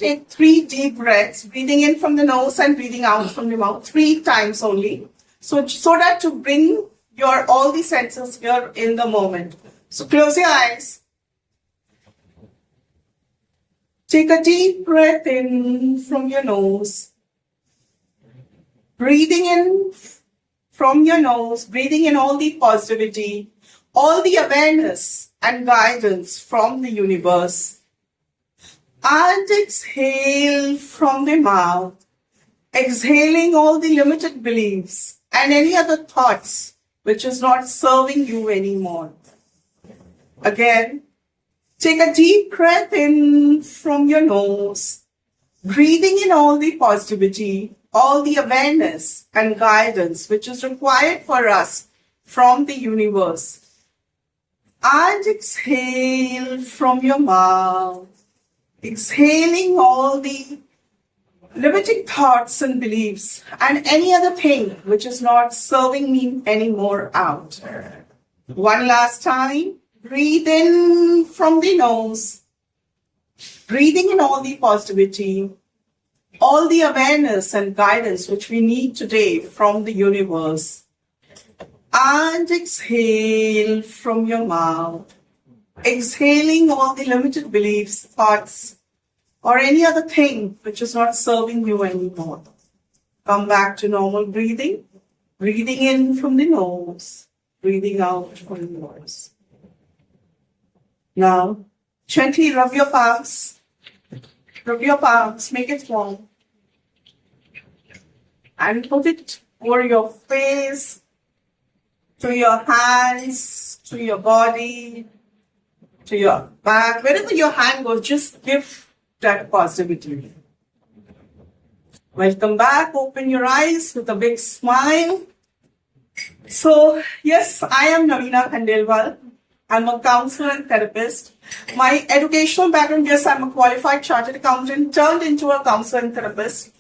take 3 deep breaths, breathing in from the nose and breathing out from the mouth 3 times only. So that to bring your all the senses here in the moment. So close your eyes. Take a deep breath in from your nose. Breathing in from your nose, breathing in all the positivity, all the awareness and guidance from the universe. And exhale from the mouth, exhaling all the limited beliefs and any other thoughts which is not serving you anymore. Again, take a deep breath in from your nose, breathing in all the positivity, all the awareness and guidance which is required for us from the universe. And exhale from your mouth, exhaling all the limiting thoughts and beliefs and any other thing which is not serving me anymore out. One last time, breathe in from the nose, breathing in all the positivity, all the awareness and guidance which we need today from the universe. And exhale from your mouth, exhaling all the limited beliefs, thoughts, or any other thing which is not serving you anymore. Come back to normal breathing. Breathing in from the nose, breathing out from the nose. Now, gently rub your palms. Rub your palms, make it warm. And put it over your face, to your hands, to your body, to your back. Wherever your hand goes, just give that positivity. Welcome back. Open your eyes with a big smile. So, yes, I am Navina Khandelwal. I'm a counselor and therapist. My educational background, yes, I'm a qualified chartered accountant turned into a counselor and therapist.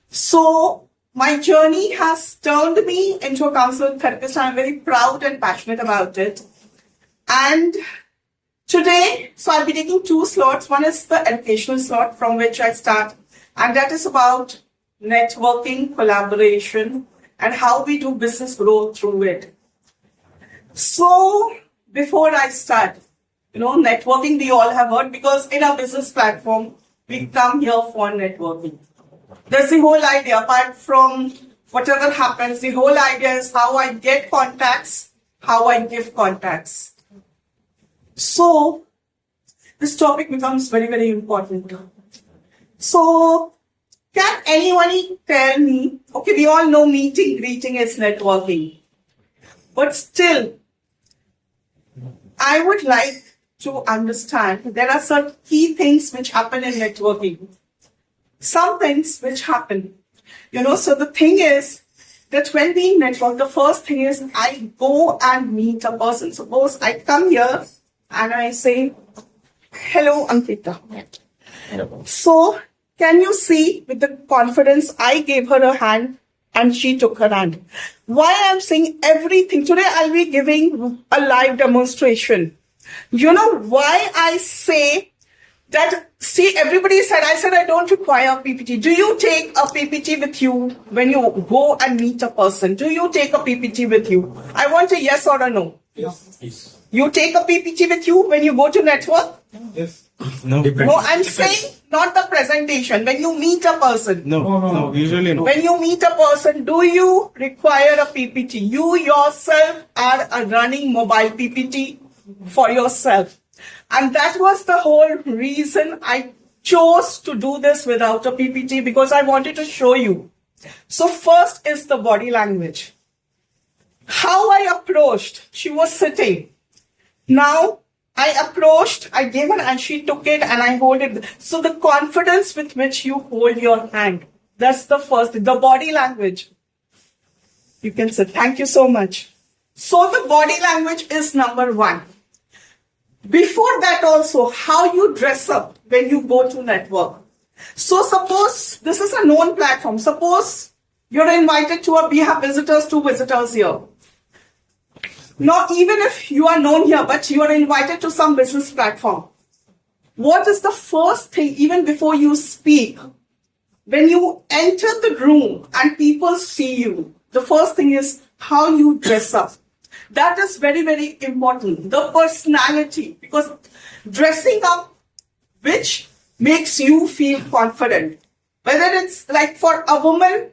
So, my journey has turned me into a counselor and therapist. I'm very proud and passionate about it. And today, so I'll be taking 2 slots. One is the educational slot from which I start. And that is about networking, collaboration, and how we do business growth through it. So, before I start, networking we all have heard, because in our business platform, we come here for networking. That's the whole idea. Apart from whatever happens, the whole idea is how I get contacts, how I give contacts. So, this topic becomes very, very important. So, can anyone tell me, okay, we all know meeting, greeting is networking. But still, I would like to understand there are certain key things which happen in networking. Some things which happen. So the thing is that when we network, the first thing is I go and meet a person. Suppose I come here and I say, hello, Ankita. So, can you see with the confidence I gave her a hand and she took her hand? Why I'm saying everything? Today I'll be giving a live demonstration. You know why I say that? See, everybody said, I don't require a PPT. Do you take a PPT with you when you go and meet a person? Do you take a PPT with you? I want a yes or a no. Yes. You take a PPT with you when you go to network? Yes. No. No, I'm saying not the presentation. When you meet a person. No, usually no. When you meet a person, do you require a PPT? You yourself are a running mobile PPT for yourself. And that was the whole reason I chose to do this without a PPT, because I wanted to show you. So first is the body language. How I approached, she was sitting. Now I approached, I gave her and she took it and I hold it. So the confidence with which you hold your hand, that's the first thing, the body language. You can say, thank you so much. So the body language is number 1. Before that also, how you dress up when you go to network. So suppose this is a known platform. Suppose you're invited to we have visitors, 2 visitors here. Not even if you are known here, but you are invited to some business platform. what is the first thing, even before you speak, when you enter the room and people see you, the first thing is how you dress up. That is very, very important. The personality, because dressing up, which makes you feel confident. Whether it's like for a woman,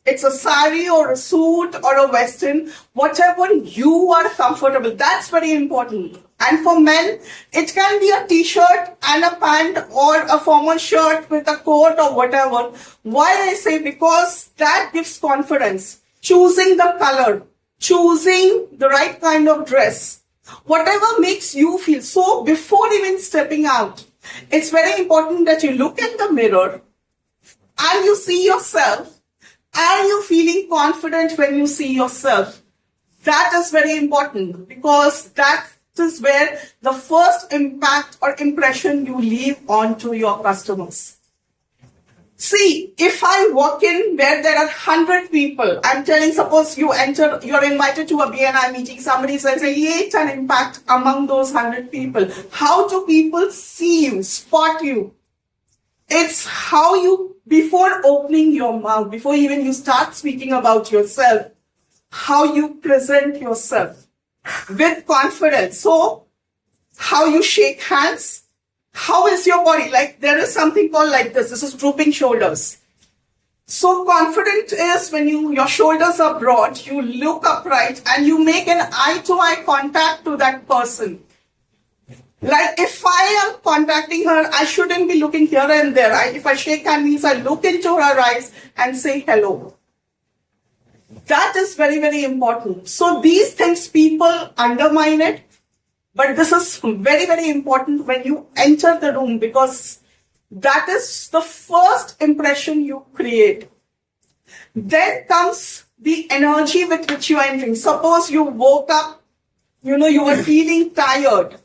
it's a sari or a suit or a western, whatever you are comfortable, that's very important. And for men, it can be a t-shirt and a pant or a formal shirt with a coat or whatever. Why I say? Because that gives confidence. Choosing the color, choosing the right kind of dress, whatever makes you feel. So before even stepping out, it's very important that you look in the mirror and you see yourself. Are you feeling confident when you see yourself? That is very important, because that is where the first impact or impression you leave onto your customers. See, if I walk in where there are 100 people, I'm telling, suppose you're invited to a BNI meeting, somebody says, create an impact among those 100 people. How do people see you, spot you? It's how you, before opening your mouth, before even you start speaking about yourself, how you present yourself with confidence. So, how you shake hands, how is your body? Like, there is something called like this. This is drooping shoulders. So confident is when your shoulders are broad, you look upright and you make an eye-to-eye contact to that person. Like, if I am contacting her, I shouldn't be looking here and there. If I shake hands, means I look into her eyes and say hello. That is very, very important. So these things, people undermine it. But this is very, very important when you enter the room, because that is the first impression you create. Then comes the energy with which you are entering. Suppose you woke up, you were feeling tired.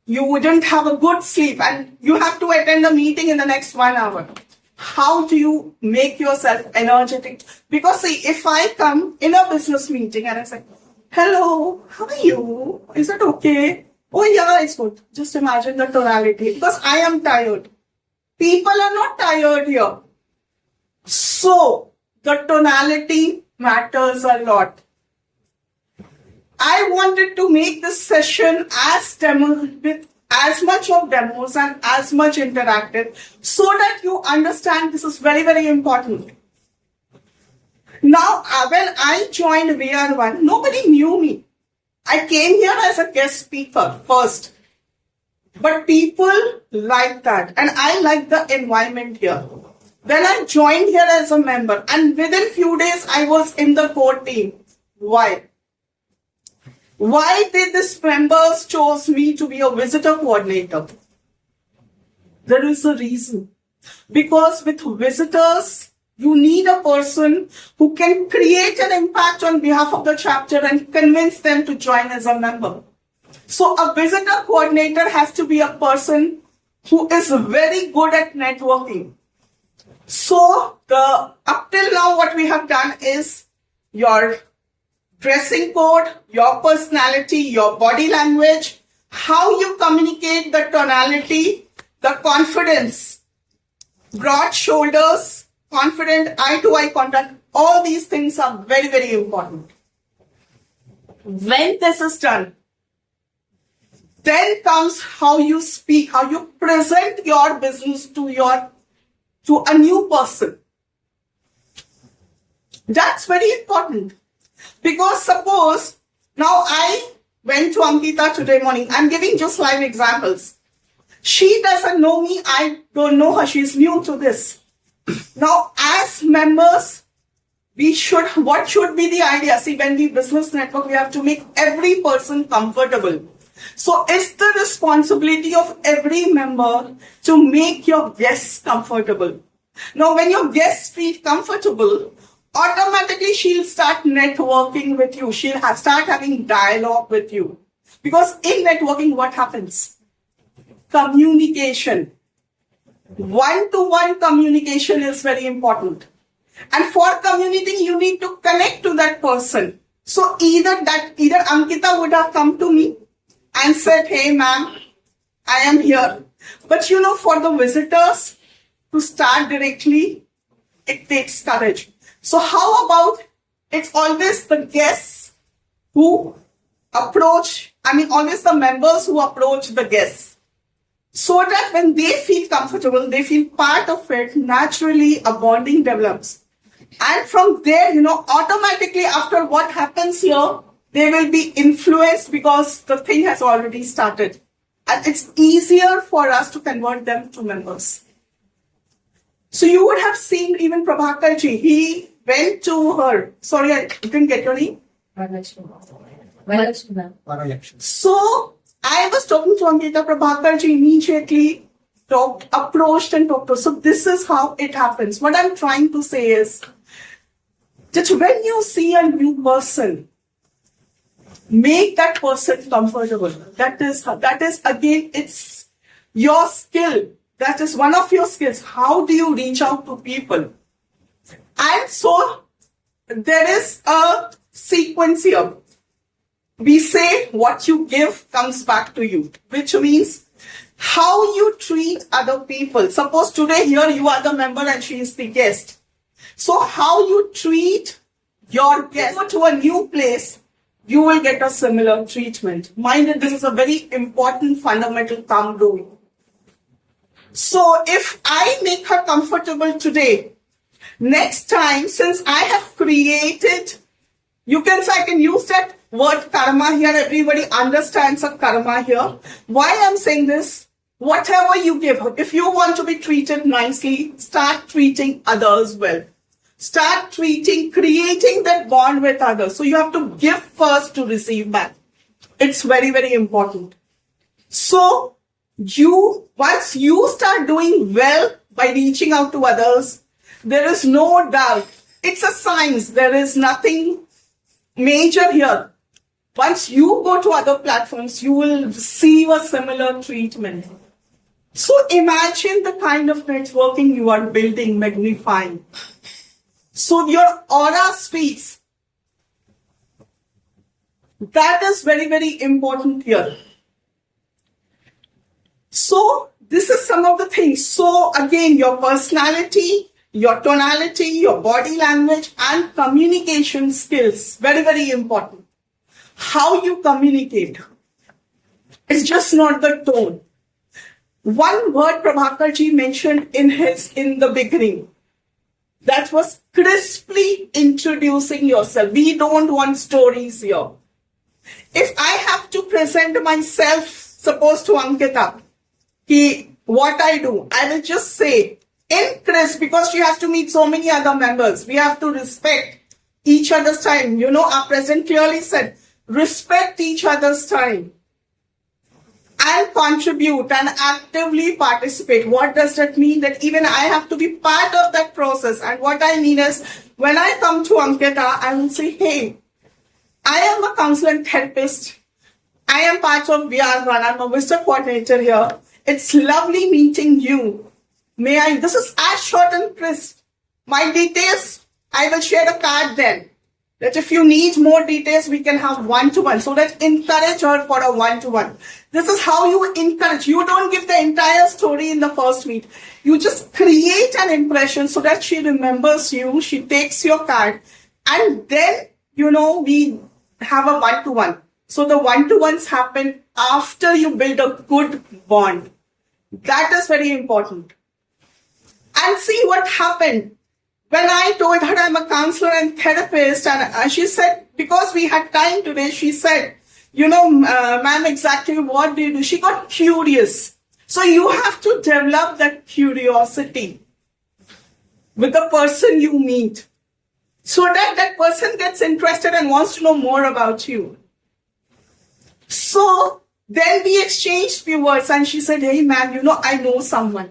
You wouldn't have a good sleep and you have to attend a meeting in the next 1 hour. How do you make yourself energetic? Because see, if I come in a business meeting and I say, hello, how are you? Is it okay? Oh yeah, it's good. Just imagine the tonality. Because I am tired. People are not tired here. So, the tonality matters a lot. I wanted to make this session with as much of demos and as much interactive, so that you understand this is very, very important. Now, when I joined VR1, nobody knew me. I came here as a guest speaker first. But people like that. And I like the environment here. Then I joined here as a member. And within few days, I was in the core team. Why? Why did these members chose me to be a visitor coordinator? There is a reason. Because with visitors, you need a person who can create an impact on behalf of the chapter and convince them to join as a member. So a visitor coordinator has to be a person who is very good at networking. So up till now, what we have done is your dressing code, your personality, your body language, how you communicate, the tonality, the confidence, broad shoulders, confident eye-to-eye contact, all these things are very, very important. When this is done, then comes how you speak, how you present your business to a new person. That's very important. Because suppose, now I went to Ankita today morning. I'm giving just live examples. She doesn't know me. I don't know her. She's new to this. Now, as members, what should be the idea? See, when we business network, we have to make every person comfortable. So it's the responsibility of every member to make your guests comfortable. Now, when your guests feel comfortable, automatically she'll start networking with you. She'll start having dialogue with you. Because in networking, what happens? Communication. One-to-one communication is very important. And for communicating, you need to connect to that person. So either Ankita would have come to me and said, hey ma'am, I am here. But for the visitors to start directly, it takes courage. So how about it's always the guests who always the members who approach the guests. So that when they feel comfortable, they feel part of it, naturally a bonding develops. And from there, automatically after what happens here, they will be influenced because the thing has already started. And it's easier for us to convert them to members. So you would have seen even Prabhakarji, he went to her. Sorry, I didn't get your name. So I was talking to Ankita. Prabhakarji immediately approached and talked to her. So this is how it happens. What I'm trying to say is that when you see a new person, make that person comfortable. That is again, it's your skill. That is one of your skills. How do you reach out to people? And so there is a sequence here. We say what you give comes back to you, which means how you treat other people. Suppose today here you are the member and she is the guest. So how you treat your guest, go to a new place, you will get a similar treatment. Mind that this is a very important fundamental thumb rule. So if I make her comfortable today, next time, since I have created, you can say I can use that word karma here. Everybody understands a karma here. Why I'm saying this? Whatever you give, if you want to be treated nicely, start treating others well. Start creating that bond with others. So you have to give first to receive back. It's very, very important. So once you start doing well by reaching out to others, there is no doubt. It's a science. There is nothing major here. Once you go to other platforms, you will receive a similar treatment. So imagine the kind of networking you are building, magnifying. So your aura speaks. That is very, very important here. So this is some of the things. So again, your personality, your tonality, your body language, and communication skills. Very, very important. How you communicate. It's just not the tone. One word Prabhakarji mentioned in the beginning. That was crisply introducing yourself. We don't want stories here. If I have to present myself, suppose to Ankita, what I do, I will just say, in crisp, because she has to meet so many other members. We have to respect each other's time. Our president clearly said, respect each other's time and contribute and actively participate. What does that mean? That even I have to be part of that process. And what I mean is, when I come to Ankita, I will say, hey, I am a counselor and therapist. I am part of VR1. I'm a visitor coordinator here. It's lovely meeting you. This is as short and crisp. My details, I will share a card then. That if you need more details, we can have one-to-one. So that encourage her for a one-to-one. This is how you encourage. You don't give the entire story in the first meet. You just create an impression so that she remembers you. She takes your card. And then, we have a one-to-one. So the one-to-ones happen after you build a good bond. That is very important. And see what happened. When I told her I'm a counselor and therapist, and she said, because we had time today, she said, ma'am, exactly what do you do? She got curious. So you have to develop that curiosity with the person you meet so that that person gets interested and wants to know more about you. So then we exchanged few words and she said, hey ma'am, I know someone.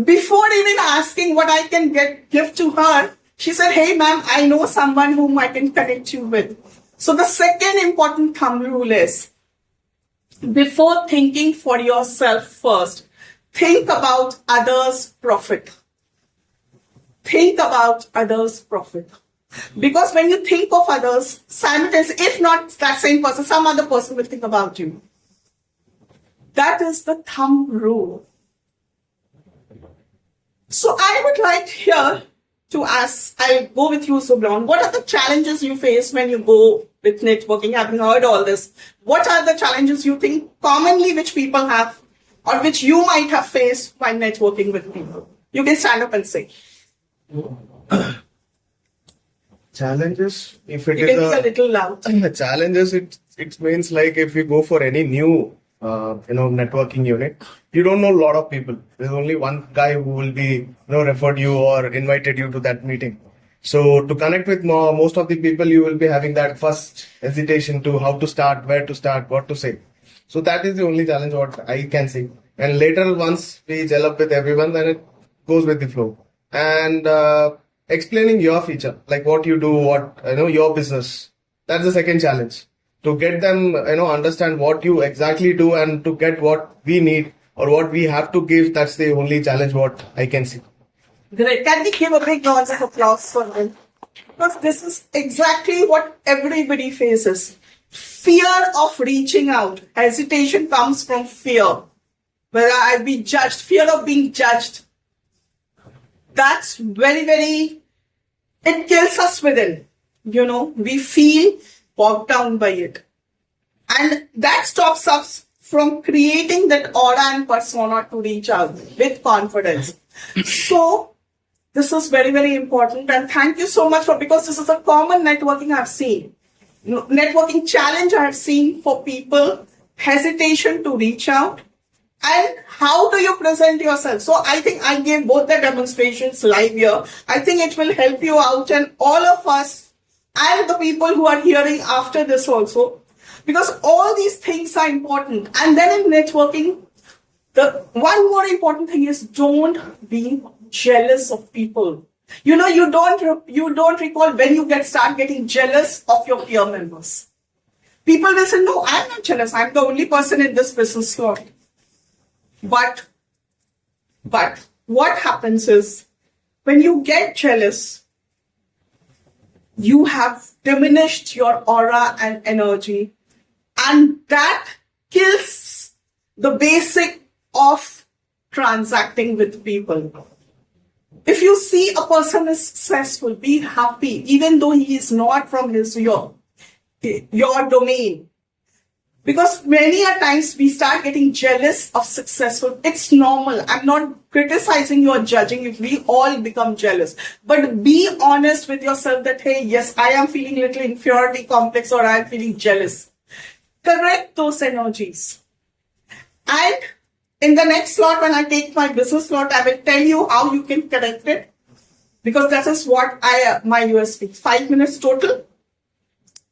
Before even asking what I can give to her, she said, hey ma'am, I know someone whom I can connect you with. So the second important thumb rule is, before thinking for yourself first, think about others' profit. Think about others' profit. Because when you think of others, simultaneously, if not that same person, some other person will think about you. That is the thumb rule. So I would like here to ask, I'll go with you, Sublan. What are the challenges you face when you go with networking? Having heard all this, what are the challenges you think commonly which people have or which you might have faced while networking with people? You can stand up and say. Challenges, if it You can be a little loud. challenges, it means like if you go for any new networking unit, you don't know a lot of people. There's only one guy who will be referred you or invited you to that meeting. So to connect with most of the people, you will be having that first hesitation to how to start, where to start, what to say. So that is the only challenge what I can see. And later, once we gel up with everyone, then it goes with the flow. And explaining your feature, like what you do, what your business. That's the second challenge. To get them, understand what you exactly do and to get what we need or what we have to give. That's the only challenge what I can see. Great. Can we give a big round of applause for them? Because this is exactly what everybody faces. Fear of reaching out. Hesitation comes from fear. Whether I'll be judged, fear of being judged. That's very, very, it kills us within. We feel bogged down by it. And that stops us from creating that aura and persona to reach out with confidence. So, this is very, very important. And thank you so much because this is a common networking I've seen. Networking challenge I've seen for people, hesitation to reach out. And how do you present yourself? So I think I gave both the demonstrations live here. I think it will help you out and all of us and the people who are hearing after this also. Because all these things are important. And then in networking, the one more important thing is don't be jealous of people. You don't recall when you start getting jealous of your peer members. People will say, no, I'm not jealous. I'm the only person in this business slot. But what happens is when you get jealous, you have diminished your aura and energy, and that kills the basic of transacting with people. If you see a person is successful, be happy, even though he is not from your domain. Because many a times we start getting jealous of successful. It's normal. I'm not criticizing you or judging if we all become jealous. But be honest with yourself that, hey, yes, I am feeling a little inferiority complex or I am feeling jealous. Correct those energies. And in the next slot, when I take my business slot, I will tell you how you can correct it. Because that is what my USP. 5 minutes total.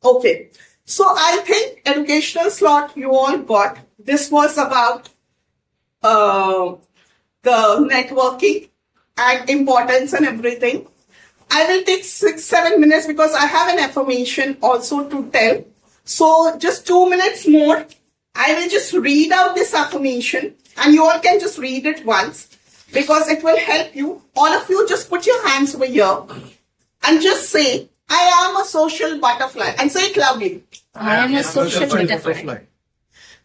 Okay. So I think educational slot you all got. This was about the networking and importance and everything. I will take 6-7 minutes because I have an affirmation also to tell. So just 2 minutes more. I will just read out this affirmation and you all can just read it once because it will help you. All of you just put your hands over here and just say, I am a social butterfly. And say it loudly. I am a social butterfly.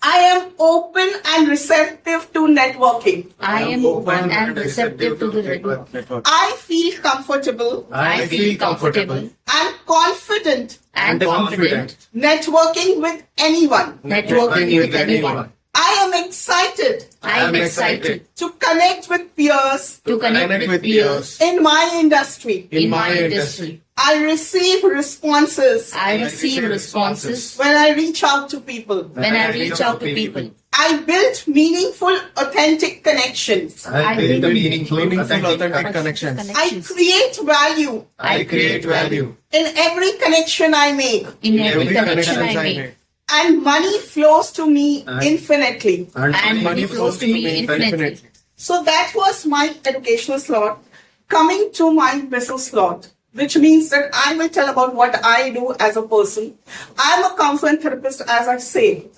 I am open and receptive to networking. I am open and receptive to the network. I feel comfortable. I feel comfortable and confident and confident networking with anyone. networking with anyone. I am excited I am excited to connect with peers to connect with peers in my industry. in my industry. I receive responses I receive responses when I reach out to people. when I reach out to people. I build meaningful, authentic connections. I build a meaningful, authentic connections. I create value I create value in every connection I make. in every connection I make. And money flows to me infinitely. And money flows to me infinitely. So that was my educational slot. Coming to my business slot, which means that I will tell about what I do as a person. I'm a counselor and therapist, as I say.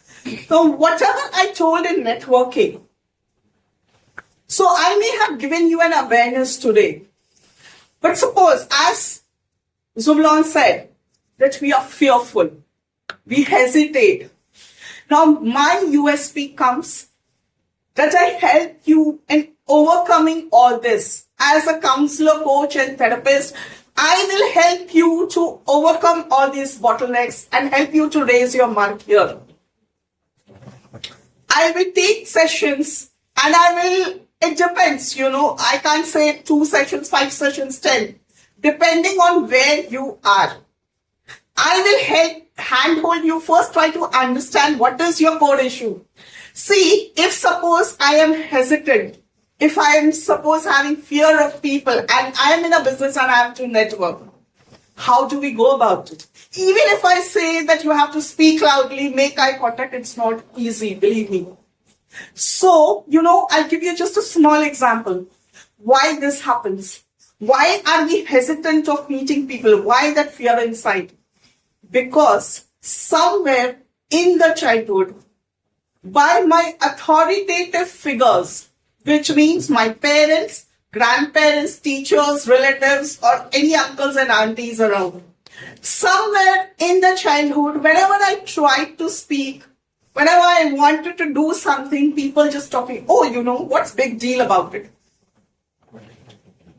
So whatever I told in networking, so I may have given you an awareness today. But suppose, as Zublan said, that we are fearful. We hesitate. Now, my USP comes that I help you in overcoming all this. As a counselor, coach, and therapist, I will help you to overcome all these bottlenecks and help you to raise your mark here. I will take sessions and it depends, I can't say 2 sessions, 5 sessions, 10, depending on where you are. I will handhold you first, try to understand what is your core issue. See, if suppose I am hesitant, if I am suppose having fear of people and I am in a business and I have to network, how do we go about it? Even if I say that you have to speak loudly, make eye contact, it's not easy, believe me. So, I'll give you just a small example. Why this happens? Why are we hesitant of meeting people? Why that fear inside? Because somewhere in the childhood, by my authoritative figures, which means my parents, grandparents, teachers, relatives, or any uncles and aunties around, somewhere in the childhood, whenever I tried to speak, whenever I wanted to do something, people just stop me. Oh, what's big deal about it?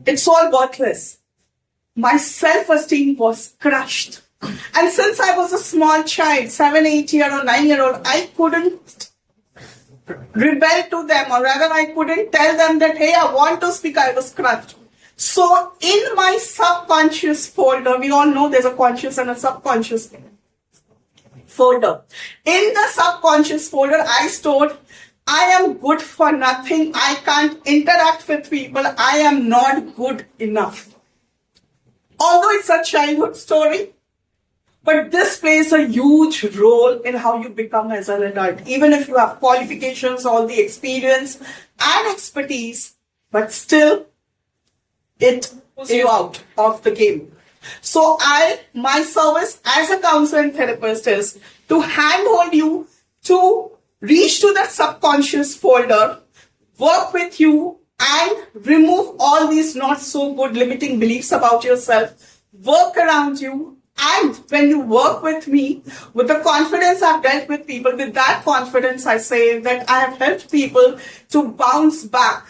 It's all worthless. My self-esteem was crushed. And since I was a small child, 7, 8-year-old or 9-year-old, I couldn't rebel to them, or rather I couldn't tell them that, hey, I want to speak. I was crushed. So in my subconscious folder, we all know there's a conscious and a subconscious folder. In the subconscious folder, I stored, I am good for nothing. I can't interact with people. I am not good enough. Although it's a childhood story, but this plays a huge role in how you become as an adult. Even if you have qualifications, all the experience and expertise, but still it pulls you out of the game. So my service as a counselor and therapist is to handhold you to reach to that subconscious folder, work with you and remove all these not so good limiting beliefs about yourself, work around you. And when you work with me, with the confidence I've dealt with people, with that confidence I say that I have helped people to bounce back,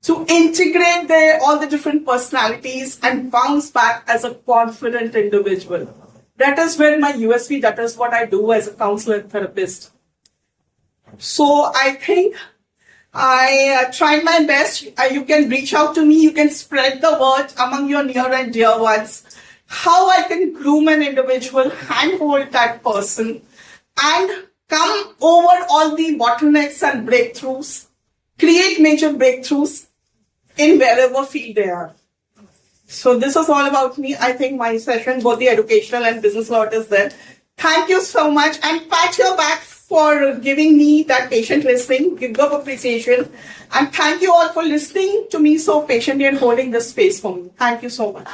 to integrate all the different personalities and bounce back as a confident individual. That is where my USP, that is what I do as a counselor and therapist. So I think I tried my best. You can reach out to me. You can spread the word among your near and dear ones. How I can groom an individual, handhold that person, and come over all the bottlenecks and breakthroughs, create major breakthroughs in wherever field they are. So this is all about me. I think my session, both the educational and business lot is there. Thank you so much, and pat your back for giving me that patient listening, give up appreciation, and thank you all for listening to me so patiently and holding this space for me. Thank you so much.